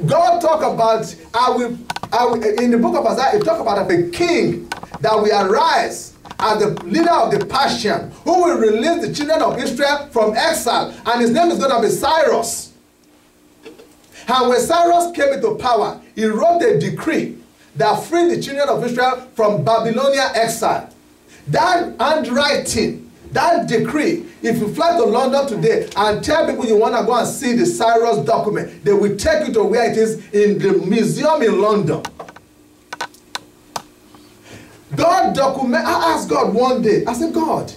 God talk about, in the book of Isaiah, he talk about a king that will arise as the leader of the Persian, who will release the children of Israel from exile, and his name is going to be Cyrus. And when Cyrus came into power, he wrote a decree that freed the children of Israel from Babylonian exile. That handwriting, that decree, if you fly to London today and tell people you want to go and see the Cyrus document, they will take you to where it is in the museum in London. God document. I asked God one day, I said, God,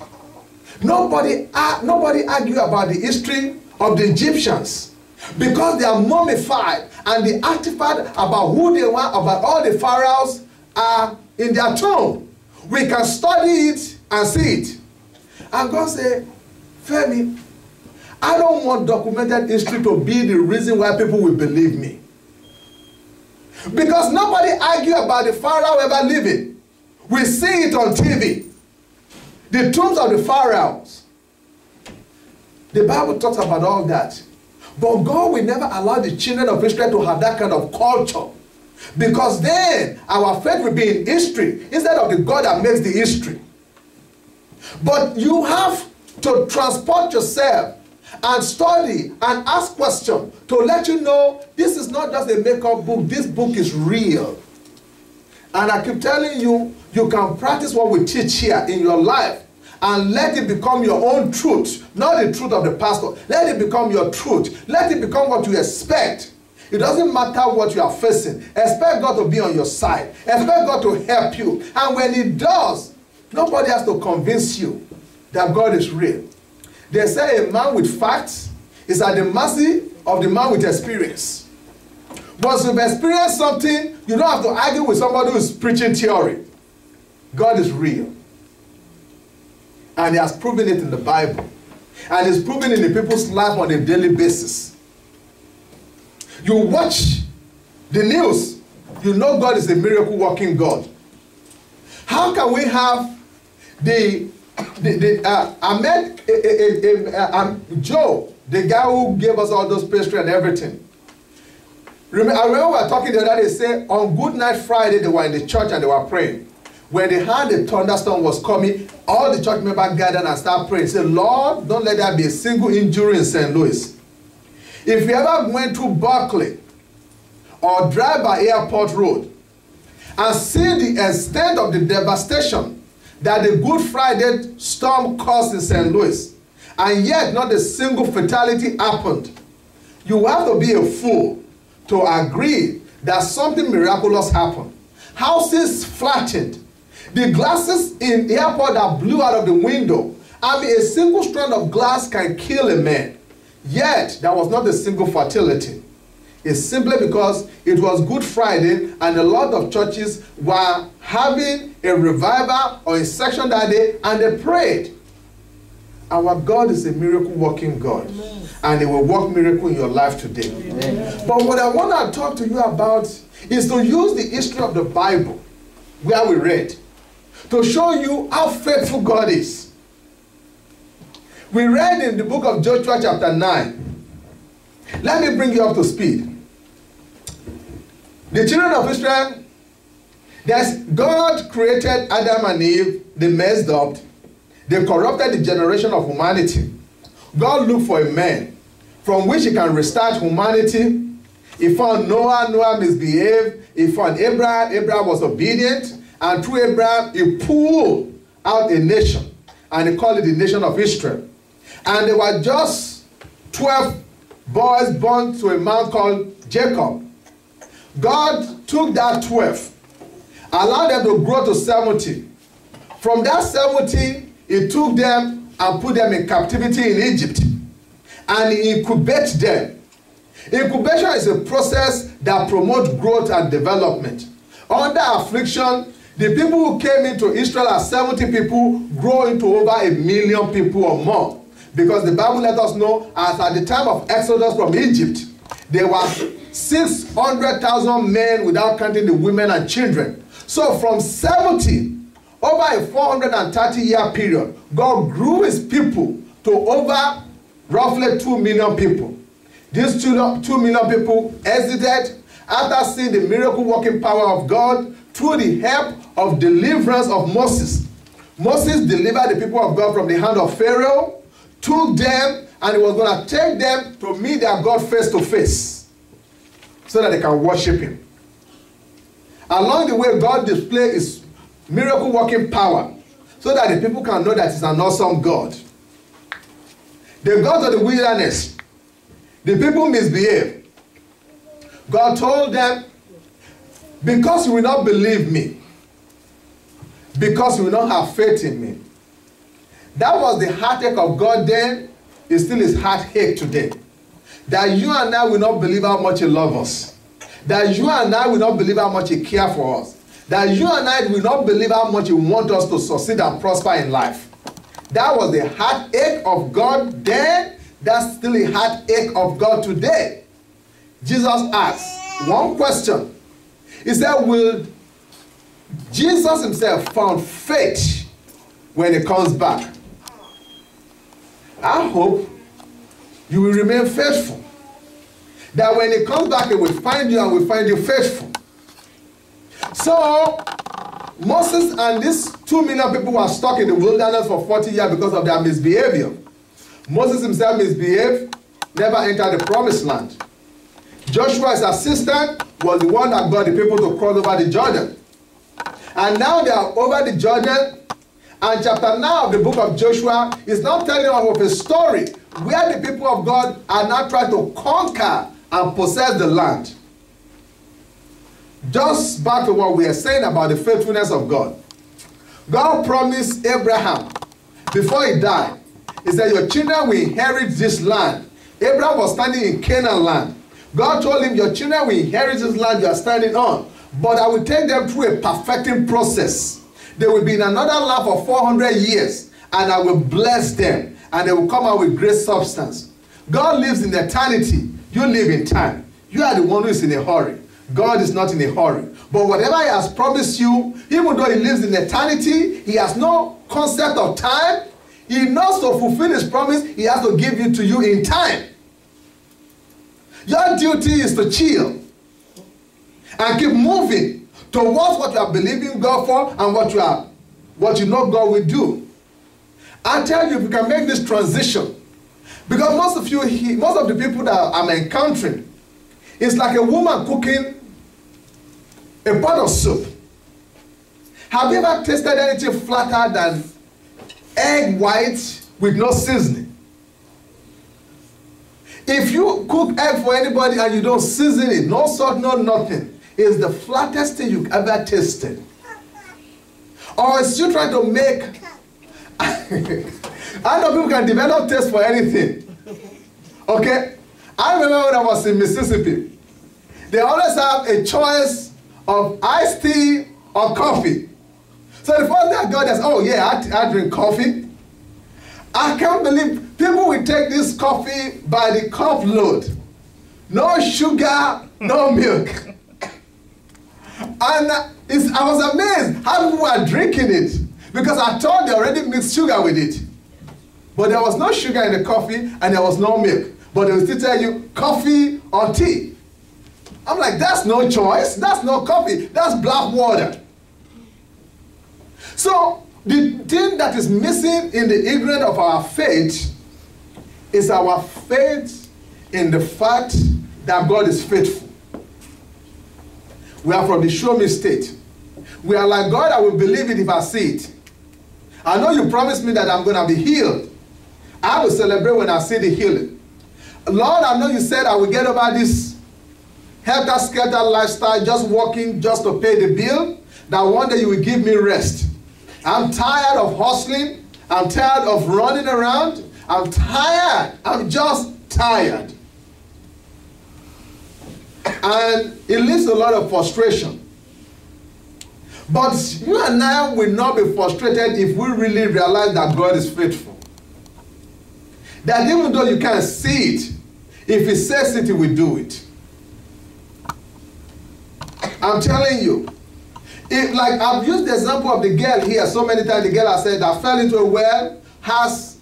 nobody argue about the history of the Egyptians because they are mummified and the artifact about who they were, about all the pharaohs are in their tomb. We can study it and see it. And God said, Femi, I don't want documented history to be the reason why people will believe me. Because nobody argue about the pharaoh ever living. We see it on TV. The tombs of the pharaohs. The Bible talks about all that. But God will never allow the children of Israel to have that kind of culture. Because then our faith will be in history instead of the God that makes the history. But you have to transport yourself and study and ask questions to let you know this is not just a make-up book. This book is real. And I keep telling you, you can practice what we teach here in your life and let it become your own truth, not the truth of the pastor. Let it become your truth. Let it become what you expect. It doesn't matter what you are facing. Expect God to be on your side. Expect God to help you. And when He does, nobody has to convince you that God is real. They say a man with facts is at the mercy of the man with experience. Once you've experienced something, you don't have to argue with somebody who is preaching theory. God is real. And He has proven it in the Bible. And He's proven it in the people's life on a daily basis. You watch the news, you know God is a miracle working God. How can we have Joe, the guy who gave us all those pastry and everything? I remember we were talking the other day, say on Good Night Friday they were in the church and they were praying. When they heard the thunderstorm was coming, all the church members gathered and started praying. Say, Lord, don't let there be a single injury in St. Louis. If you ever went to Berkeley or drive by Airport Road and see the extent of the devastation that the Good Friday storm caused in St. Louis, and yet not a single fatality happened, you have to be a fool to agree that something miraculous happened. Houses flattened. The glasses in the airport that blew out of the window. I mean, a single strand of glass can kill a man. Yet, there was not a single fatality. It's simply because it was Good Friday and a lot of churches were having a revival or a section that day and they prayed. Our God is a miracle working God. Amen. And He will work miracle in your life today. Amen. But what I want to talk to you about is to use the history of the Bible where we read to show you how faithful God is. We read in the book of Joshua chapter 9. Let me bring you up to speed. The children of Israel, God created Adam and Eve, they messed up, they corrupted the generation of humanity. God looked for a man from which He can restart humanity. He found Noah, Noah misbehaved. He found Abraham, Abraham was obedient. And through Abraham, He pulled out a nation. And He called it the nation of Israel. And there were just 12 boys born to a man called Jacob. God took that 12, allowed them to grow to 70. From that 70, He took them and put them in captivity in Egypt. And He incubated them. Incubation is a process that promotes growth and development. Under affliction, the people who came into Israel as 70 people grow into over 1 million people or more. Because the Bible let us know, as at the time of Exodus from Egypt, there were 600,000 men without counting the women and children. So from 70, over a 430-year period, God grew His people to over roughly 2 million people. These 2 million people exited after seeing the miracle working power of God through the help of deliverance of Moses. Moses delivered the people of God from the hand of Pharaoh, took them, and he was going to take them to meet their God face to face so that they can worship him. Along the way, God displayed his miracle working power so that the people can know that he's an awesome God. They got to the wilderness. The people misbehaved. God told them, because you will not believe me, because you will not have faith in me. That was the heartache of God then. It still is heartache today. That you and I will not believe how much he loves us. That you and I will not believe how much he cares for us. That you and I will not believe how much he wants us to succeed and prosper in life. That was the heartache of God then. That's still a heartache of God today. Jesus asked one question. He said, will Jesus himself found faith when he comes back? I hope you will remain faithful. That when he comes back, he will find you and will find you faithful. So, Moses and these 2 million people were stuck in the wilderness for 40 years because of their misbehavior. Moses himself misbehaved, never entered the promised land. Joshua, his assistant, was the one that got the people to cross over the Jordan. And now they are over the Jordan. And chapter 9 of the book of Joshua is now telling us of a story where the people of God are now trying to conquer and possess the land. Just back to what we are saying about the faithfulness of God. God promised Abraham before he died. He said, your children will inherit this land. Abraham was standing in Canaan land. God told him, your children will inherit this land you are standing on. But I will take them through a perfecting process. They will be in another land for 400 years. And I will bless them. And they will come out with great substance. God lives in eternity. You live in time. You are the one who is in a hurry. God is not in a hurry. But whatever he has promised you, even though he lives in eternity, he has no concept of time. He knows to fulfill his promise, he has to give it to you in time. Your duty is to chill and keep moving towards what you are believing God for and what you know God will do. I tell you, if you can make this transition, because most of the people that I'm encountering, it's like a woman cooking a pot of soup. Have you ever tasted anything flatter than egg white with no seasoning? If you cook egg for anybody and you don't season it, no salt, no nothing, it's the flattest thing you've ever tasted. Or is you trying to make... I know people can develop taste for anything. Okay? I remember when I was in Mississippi, they always have a choice of iced tea or coffee. So the first day I got this, oh yeah, I drink coffee. I can't believe people will take this coffee by the cup load. No sugar, no milk. And I was amazed how people were drinking it. Because I thought they already mixed sugar with it. But there was no sugar in the coffee and there was no milk. But they will still tell you coffee or tea. I'm like, that's no choice. That's no coffee. That's black water. So the thing that is missing in the ingredient of our faith is our faith in the fact that God is faithful. We are from the show me state. We are like, God, I will believe it if I see it. I know you promised me that I'm going to be healed. I will celebrate when I see the healing. Lord, I know you said I will get over this helter-skelter lifestyle, just working just to pay the bill, that one day you will give me rest. I'm tired of hustling. I'm tired of running around. I'm tired. I'm just tired. And it leads to a lot of frustration. But you and I will not be frustrated if we really realize that God is faithful. That even though you can't see it, if he says it, he will do it. I'm telling you. Like I've used the example of the girl here so many times. The girl I said that fell into a well, has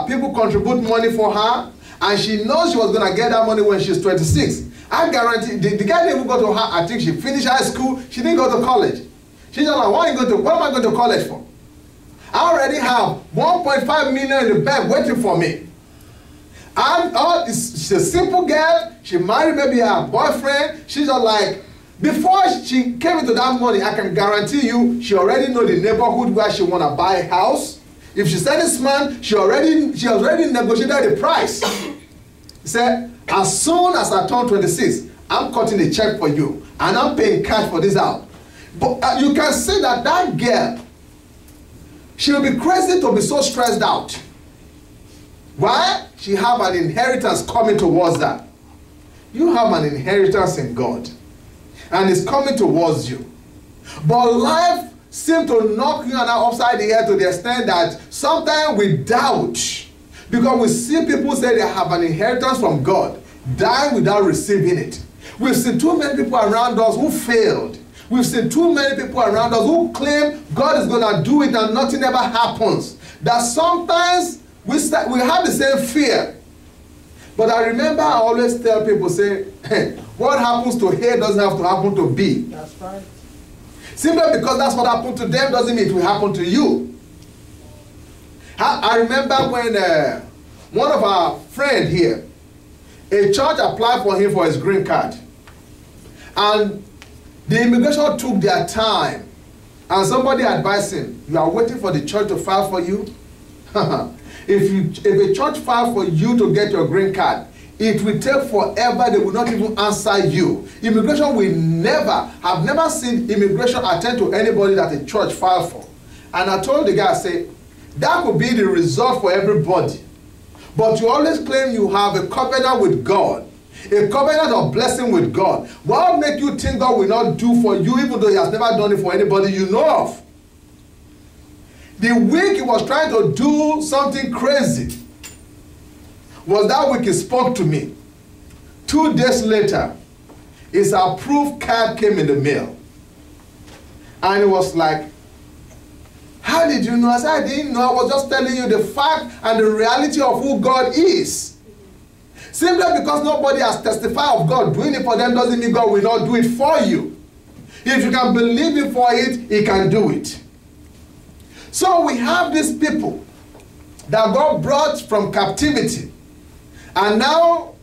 people contribute money for her, And she knows she was going to get that money when she's 26. I guarantee, the guy didn't even go to her, I think she finished high school, she didn't go to college. She's just like, what am I going to college for? I already have 1.5 million in the bank waiting for me. And she's a simple girl, she married maybe her boyfriend, she's just like, before she came into that money, I can guarantee you, she already know the neighborhood where she want to buy a house. If she said this man, she already negotiated the price. He said, as soon as I turn 26, I'm cutting a check for you, and I'm paying cash for this house. But you can see that that girl, she will be crazy to be so stressed out. Why? She have an inheritance coming towards her. You have an inheritance in God, and it's coming towards you. But life seem to knock you and I upside the head to the extent that sometimes we doubt, because we see people say they have an inheritance from God, die without receiving it. We've seen too many people around us who failed. We've seen too many people around us who claim God is going to do it and nothing ever happens. That sometimes we have the same fear. But I remember I always tell people, say, hey, what happens to A doesn't have to happen to B. That's right. Simply because that's what happened to them doesn't mean it will happen to you. I remember when one of our friends here, a church applied for him for his green card. And the immigration took their time. And somebody advised him, you are waiting for the church to file for you? If a church files for you to get your green card, it will take forever. They will not even answer you. Immigration will have never seen immigration attend to anybody that a church filed for. And I told the guy, I say, that could be the result for everybody. But you always claim you have a covenant with God, a covenant of blessing with God. What will make you think God will not do for you, even though he has never done it for anybody you know of? The week he was trying to do something crazy was that week he spoke to me. 2 days later, his approved card came in the mail. And it was like, how did you know? I said, I didn't know. I was just telling you the fact and the reality of who God is. Simply because nobody has testified of God doing it for them doesn't mean God will not do it for you. If you can believe him for it, he can do it. So we have these people that God brought from captivity. And now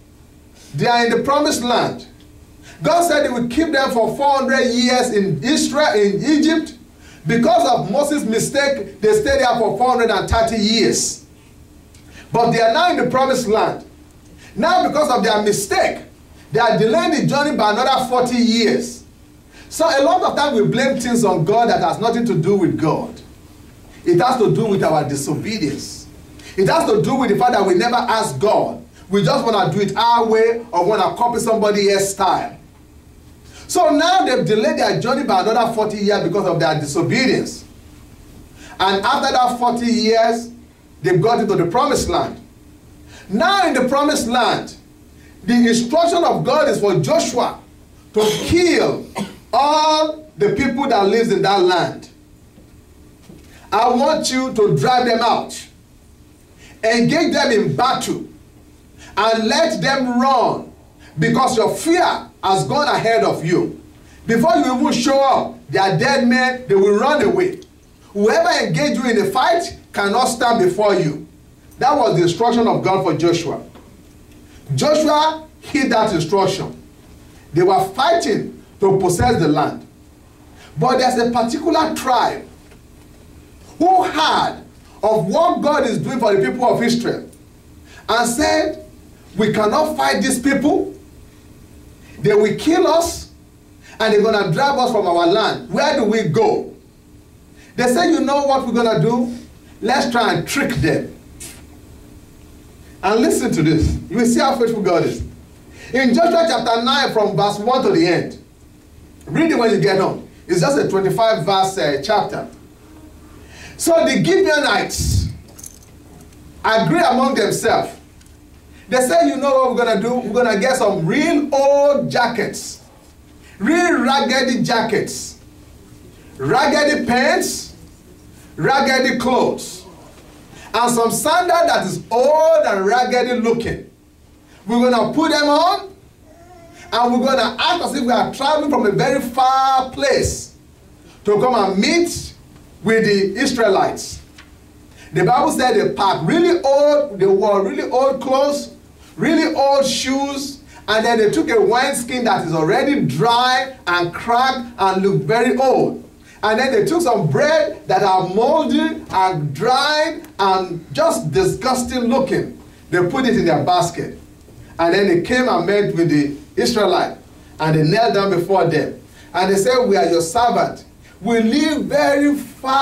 they are in the promised land. God said he would keep them for 400 years in Egypt. Because of Moses' mistake, they stayed there for 430 years. But they are now in the promised land. Now because of their mistake, they are delaying the journey by another 40 years. So a lot of times we blame things on God that has nothing to do with God. It has to do with our disobedience. It has to do with the fact that we never ask God. We just want to do it our way or want to copy somebody else's style. So now they've delayed their journey by another 40 years because of their disobedience. And after that 40 years, they've got into the promised land. Now in the promised land, the instruction of God is for Joshua to kill all the people that live in that land. I want you to drive them out. Engage them in battle. And let them run. Because your fear has gone ahead of you. Before you even show up, they are dead men, they will run away. Whoever engaged you in a fight cannot stand before you. That was the instruction of God for Joshua. Joshua heeded that instruction. They were fighting to possess the land. But there's a particular tribe who heard of what God is doing for the people of Israel and said, we cannot fight these people. They will kill us and they're going to drive us from our land. Where do we go? They said, you know what we're going to do? Let's try and trick them. And listen to this. You will see how faithful God is. In Joshua chapter 9 from verse 1 to the end. Read it when you get home. It's just a 25 verse chapter. So the Gibeonites agree among themselves. They say, you know what we're going to do? We're going to get some real old jackets. Real raggedy jackets. Raggedy pants. Raggedy clothes. And some sandal that is old and raggedy looking. We're going to put them on, and we're going to act as if we are traveling from a very far place to come and meet with the Israelites. The Bible said they packed really old, they wore really old clothes, really old shoes, and then they took a wineskin that is already dry and cracked and looked very old. And then they took some bread that are moldy and dried and just disgusting looking. They put it in their basket. And then they came and met with the Israelites, and they knelt down before them. And they said, we are your servant. We live very far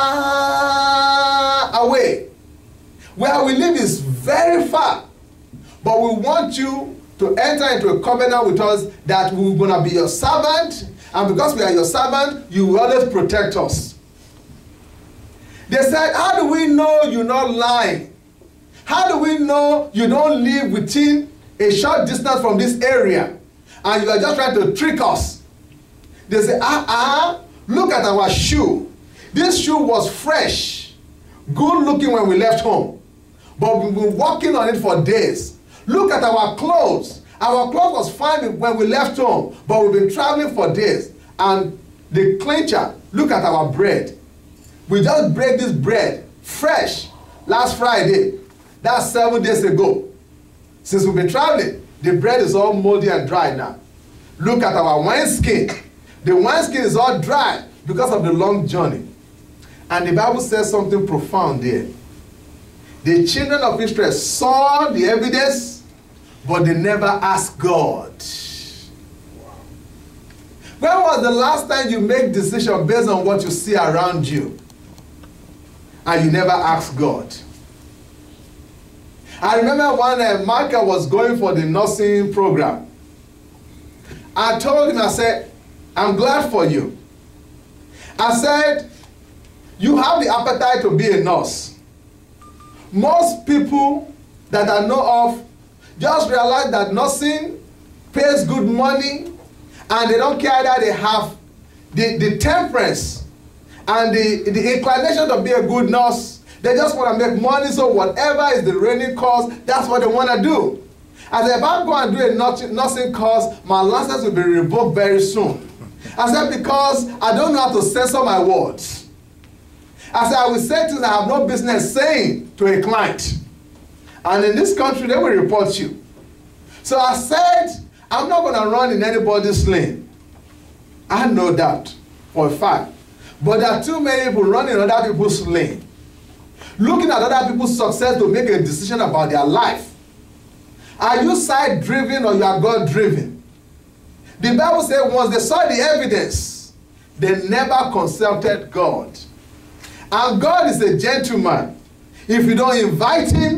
away. Where we live is very far. But we want you to enter into a covenant with us that we're going to be your servant. And because we are your servant, you will always protect us. They said, how do we know you're not lying? How do we know you don't live within a short distance from this area and you are just trying to trick us? They say, look at our shoe. This shoe was fresh, good looking when we left home, but we've been working on it for days. Look at our clothes. Our clothes was fine when we left home, but we've been traveling for days. And the clincher, look at our bread. We just break this bread fresh last Friday. That's 7 days ago. Since we've been traveling, the bread is all moldy and dry now. Look at our wineskin. The wineskin is all dry because of the long journey. And the Bible says something profound there. The children of Israel saw the evidence, but they never asked God. When was the last time you make decisions based on what you see around you and you never asked God? I remember when Michael was going for the nursing program. I told him, I said, I'm glad for you. I said, you have the appetite to be a nurse. Most people that I know of just realize that nursing pays good money, and they don't care that they have the temperance and the inclination to be a good nurse. They just want to make money, so whatever is the reigning cause, that's what they want to do. I said, if I go and do a nursing course, my license will be revoked very soon. I said, because I don't know how to censor my words. I said, I will say things I have no business saying to a client. And in this country, they will report you. So I said, I'm not going to run in anybody's lane. I know that for a fact. But there are too many people running in other people's lane, looking at other people's success to make a decision about their life. Are you side-driven or you are God-driven? The Bible says once they saw the evidence, they never consulted God. And God is a gentleman. If you don't invite him,